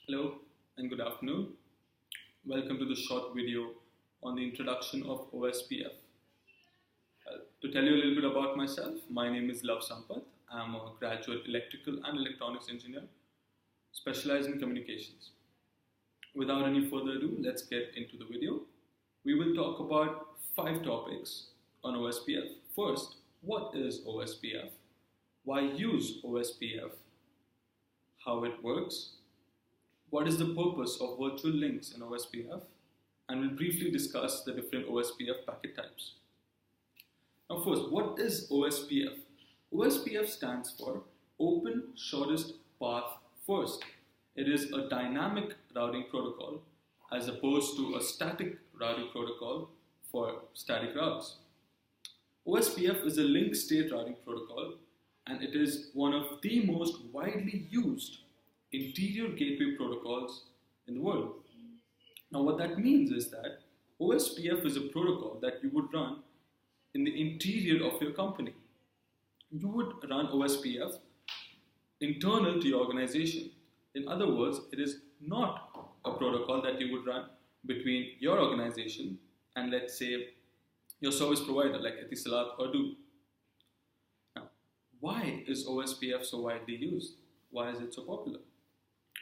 Hello and good afternoon. Welcome to the short video on the introduction of OSPF. To tell you a little bit about myself, my name is Love Sampath. I'm a graduate electrical and electronics engineer specialized in communications. Without any further ado, let's get into the video. We will talk about 5 topics on OSPF. First, what is OSPF? Why use OSPF? How it works? What is the purpose of virtual links in OSPF? And we'll briefly discuss the different OSPF packet types. Now first, what is OSPF? OSPF stands for Open Shortest Path First. It is a dynamic routing protocol as opposed to a static routing protocol for static routes. OSPF is a link state routing protocol and it is one of the most widely used interior gateway protocols in the world. Now what that means is that OSPF is a protocol that you would run in the interior of your company. You would run OSPF internal to your organization. In other words, it is not a protocol that you would run between your organization and, let's say, your service provider like Etisalat or Do. Now, why is OSPF so widely used? Why is it so popular?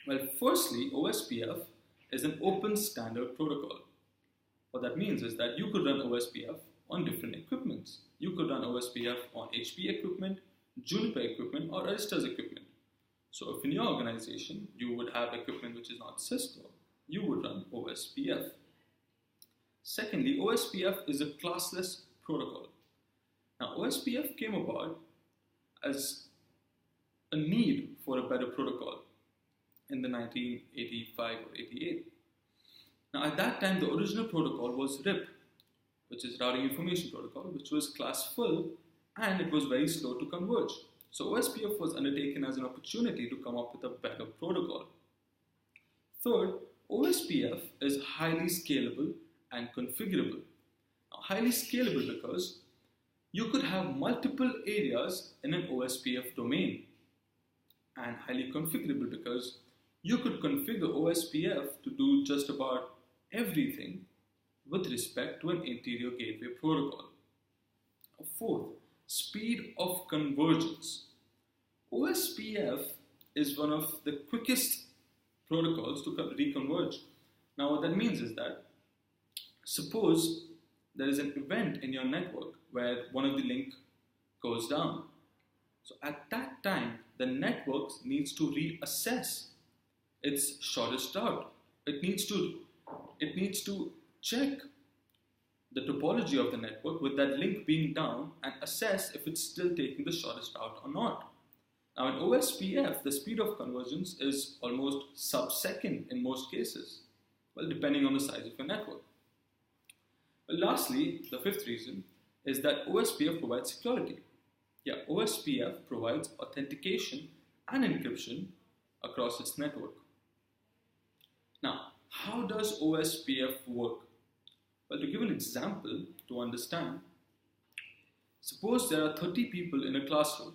Well, firstly, OSPF is an open standard protocol. What that means is that you could run OSPF on different equipments. You could run OSPF on HP equipment, Juniper equipment, or Arista's equipment. So if in your organization you would have equipment which is not Cisco, you would run OSPF. Secondly, OSPF is a classless protocol. Now, OSPF came about as a need for a better protocol in the 1985 or 88. Now at that time the original protocol was RIP, which is Routing Information Protocol, which was class full and it was very slow to converge. So OSPF was undertaken as an opportunity to come up with a better protocol. Third, OSPF is highly scalable and configurable. Now, highly scalable because you could have multiple areas in an OSPF domain, and highly configurable because you could configure OSPF to do just about everything with respect to an interior gateway protocol. Fourth, speed of convergence. OSPF is one of the quickest protocols to reconverge. Now what that means is that suppose there is an event in your network where one of the link goes down. So at that time, the network needs to reassess its shortest route. It needs to check the topology of the network with that link being down and assess if it's still taking the shortest route or not. Now in OSPF, the speed of convergence is almost sub-second in most cases, well, depending on the size of your network. Well, lastly, the fifth reason is that OSPF provides security. Yeah, OSPF provides authentication and encryption across its network. Now, how does OSPF work? Well, to give an example to understand, suppose there are 30 people in a classroom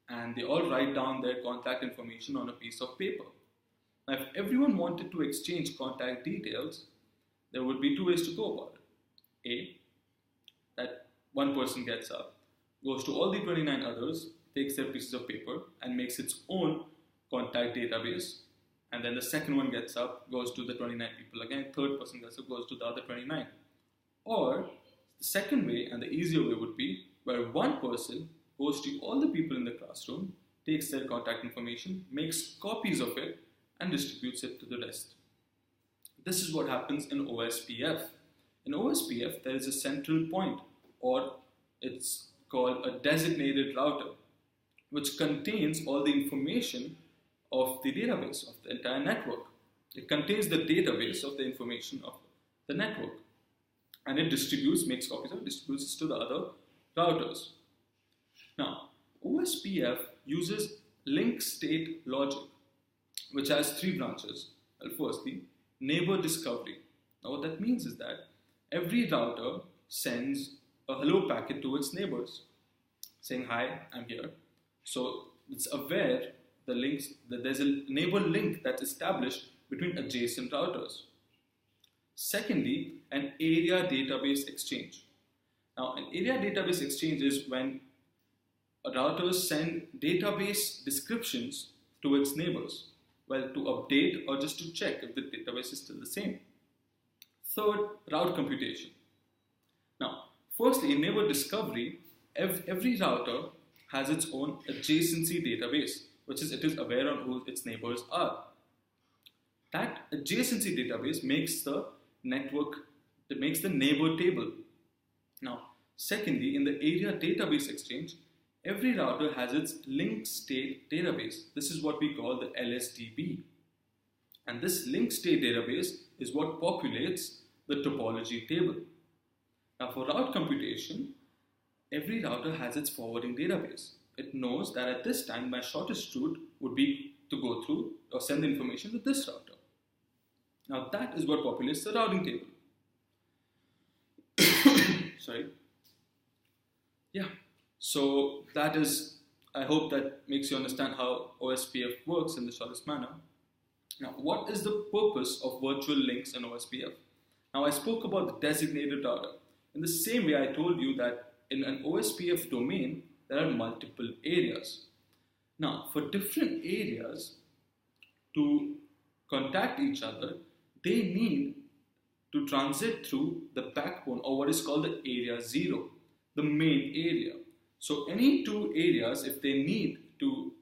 and they all write down their contact information on a piece of paper. Now, if everyone wanted to exchange contact details, there would be 2 ways to go about it. A, that one person gets up, goes to all the 29 others, takes their pieces of paper and makes its own contact database. And then the second one gets up, goes to the 29 people again, third person gets up, goes to the other 29. Or the second way and the easier way would be where one person goes to all the people in the classroom, takes their contact information, makes copies of it and distributes it to the rest. This is what happens in OSPF. In OSPF, there is a central point, or it's called a designated router, which contains all the information of the database of the entire network. It contains the database of the information of the network, and it distributes, makes copies of it, distributes it to the other routers. Now, OSPF uses link state logic, which has 3 branches. Well, firstly, neighbor discovery. Now what that means is that every router sends a hello packet to its neighbors saying, hi, I'm here. So it's aware that there's a neighbor link that's established between adjacent routers. Secondly, an area database exchange. Now, an area database exchange is when routers send database descriptions to its neighbors, well, to update or just to check if the database is still the same. Third, route computation. Now, firstly, in neighbor discovery, every router has its own adjacency database, which is it is aware of who its neighbors are. That adjacency database makes the neighbor table. Now, secondly, in the area database exchange, every router has its link state database. This is what we call the LSDB. And this link state database is what populates the topology table. Now, for route computation, every router has its forwarding database. It knows that at this time, my shortest route would be to go through or send the information to this router. Now, that is what populates the routing table. Sorry. Yeah. So that is, I hope that makes you understand how OSPF works in the shortest manner. Now, what is the purpose of virtual links in OSPF? Now, I spoke about the designated router. In the same way, I told you that in an OSPF domain, there are multiple areas. Now, for different areas to contact each other, they need to transit through the backbone, or what is called the area 0, the main area. So any two areas, if they need to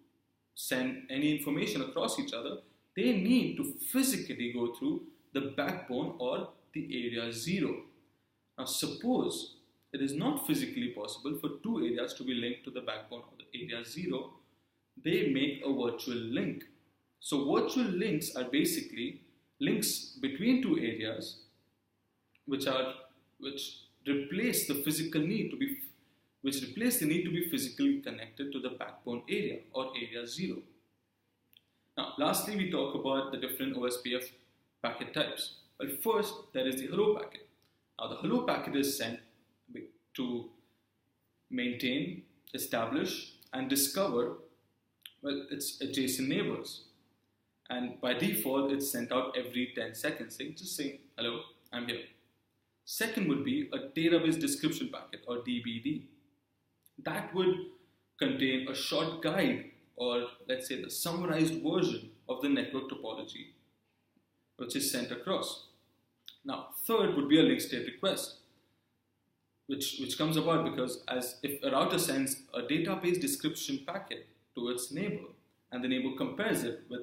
send any information across each other, they need to physically go through the backbone or the area 0. Now suppose it is not physically possible for two areas to be linked to the backbone of the area 0, they make a virtual link. So virtual links are basically links between two areas which replace the need to be physically connected to the backbone area or area 0. Now, lastly, we talk about the different OSPF packet types. Well, first, there is the hello packet. Now, the hello packet is sent to maintain, establish, and discover, well, its adjacent neighbors. And by default, it's sent out every 10 seconds, just saying, hello, I'm here. Second would be a database description packet, or DBD. That would contain a short guide, or let's say the summarized version of the network topology, which is sent across. Now, third would be a link state request, which comes about because as if a router sends a database description packet to its neighbor, and the neighbor compares it with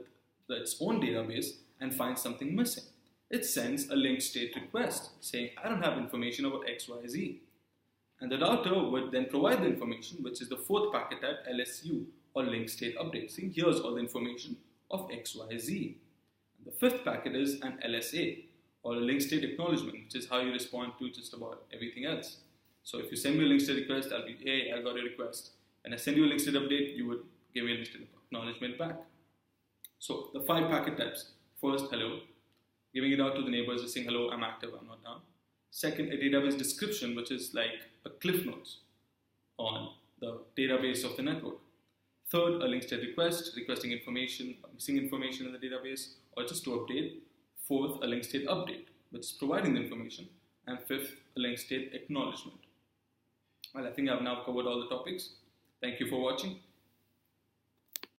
its own database and finds something missing, it sends a link state request saying, I don't have information about XYZ. And the router would then provide the information, which is the fourth packet type, LSU, or link state update. See, here's all the information of XYZ. And the fifth packet is an LSA, or a link state acknowledgement, which is how you respond to just about everything else. So if you send me a link state request, I'll be, hey, I got a request. And I send you a link state update, you would give me a link state acknowledgement back. So the 5 packet types. First, hello, giving it out to the neighbors, just saying, hello, I'm active, I'm not down. Second, a database description, which is like a cliff notes on the database of the network. Third, a link state request, requesting information, missing information in the database, or just to update. Fourth, a link state update, which is providing the information. And fifth, a link state acknowledgement. Well, I think I've now covered all the topics. Thank you for watching.